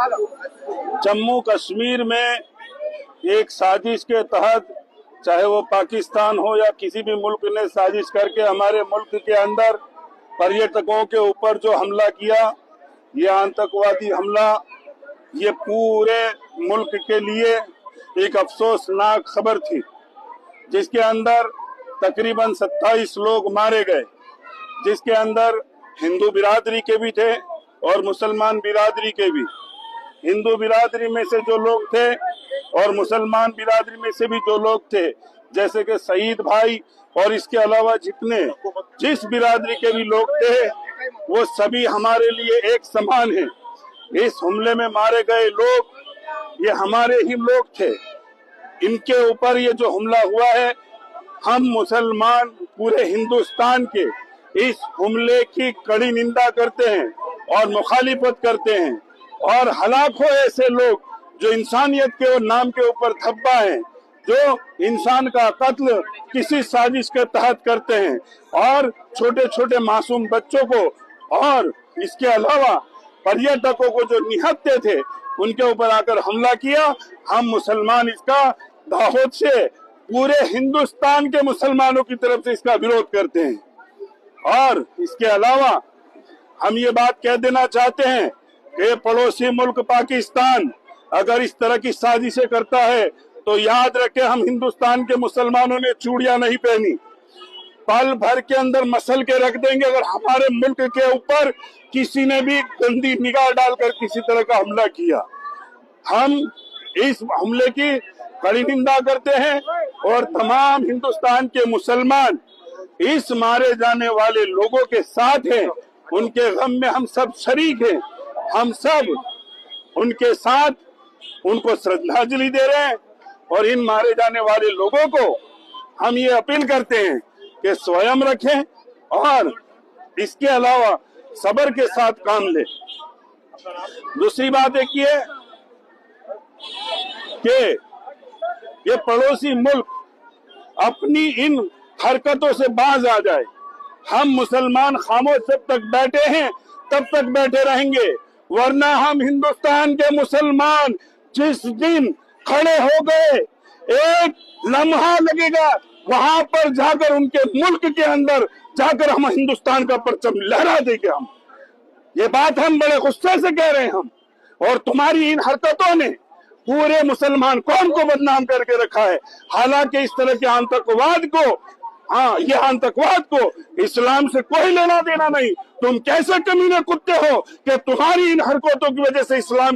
जम्मू कश्मीर में एक साजिश के तहत, चाहे वो पाकिस्तान हो या किसी भी मुल्क ने साजिश करके हमारे मुल्क के अंदर पर्यटकों के ऊपर जो हमला किया, ये आतंकवादी हमला, ये पूरे मुल्क के लिए एक अफसोसनाक खबर थी, जिसके अंदर तकरीबन 27 लोग मारे गए, जिसके अंदर हिंदू बिरादरी के भी थे और मुसलमान बिरादरी के भी। हिंदू बिरादरी में से जो लोग थे और मुसलमान बिरादरी में से भी जो लोग थे, जैसे कि सईद भाई और इसके अलावा जिस बिरादरी के भी लोग थे, वो सभी हमारे लिए एक समान हैं। इस हमले में मारे गए लोग ये हमारे ही लोग थे। इनके ऊपर ये जो हमला हुआ है, हम मुसलमान पूरे हिंदुस्तान के इस हमले की कड़ी निंदा करते हैं और मुखालिफत करते हैं। और हलाकों ऐसे लोग जो इंसानियत के नाम के ऊपर धब्बा हैं, जो इंसान का कत्ल किसी साजिश के तहत करते हैं और छोटे छोटे मासूम बच्चों को और इसके अलावा पर्यटकों को जो निहत्ते थे, उनके ऊपर आकर हमला किया। हम मुसलमान इसका दाहोद से पूरे हिंदुस्तान के मुसलमानों की तरफ से इसका विरोध करते हैं। और इसके अलावा हम ये बात कह देना चाहते हैं कि पड़ोसी मुल्क पाकिस्तान अगर इस तरह की साजिशें करता है तो याद रखें, हम हिंदुस्तान के मुसलमानों ने चूड़ियां नहीं पहनी, पल भर के अंदर मसल के रख देंगे अगर हमारे मुल्क के ऊपर किसी ने भी गंदी निगाह डालकर किसी तरह का हमला किया। हम इस हमले की कड़ी निंदा करते हैं और तमाम हिंदुस्तान के मुसलमान इस मारे जाने वाले लोगों के साथ हैं। उनके गम में हम सब शरीक हैं। हम सब उनके साथ उनको श्रद्धांजलि दे रहे हैं और इन मारे जाने वाले लोगों को हम ये अपील करते हैं कि स्वयं रखें और इसके अलावा सब्र के साथ काम लें। दूसरी बात एक ये कि ये पड़ोसी मुल्क अपनी इन हरकतों से बाज आ जाए। हम मुसलमान खामोश जब तक बैठे हैं तब तक बैठे रहेंगे, वरना हम हिंदुस्तान के मुसलमान जिस दिन खड़े हो गए, एक लम्हा लगेगा वहां पर जाकर उनके मुल्क के अंदर जाकर हम हिंदुस्तान का परचम लहरा देंगे। हम ये बात हम बड़े गुस्से से कह रहे हैं हम। और तुम्हारी इन हरकतों ने पूरे मुसलमान कौम को बदनाम करके रखा है। हालांकि इस तरह के आतंकवाद को, ये आतंकवाद को इस्लाम से कोई लेना देना नहीं। तुम कैसे कमीने कुत्ते हो कि तुम्हारी इन हरकतों की वजह से इस्लाम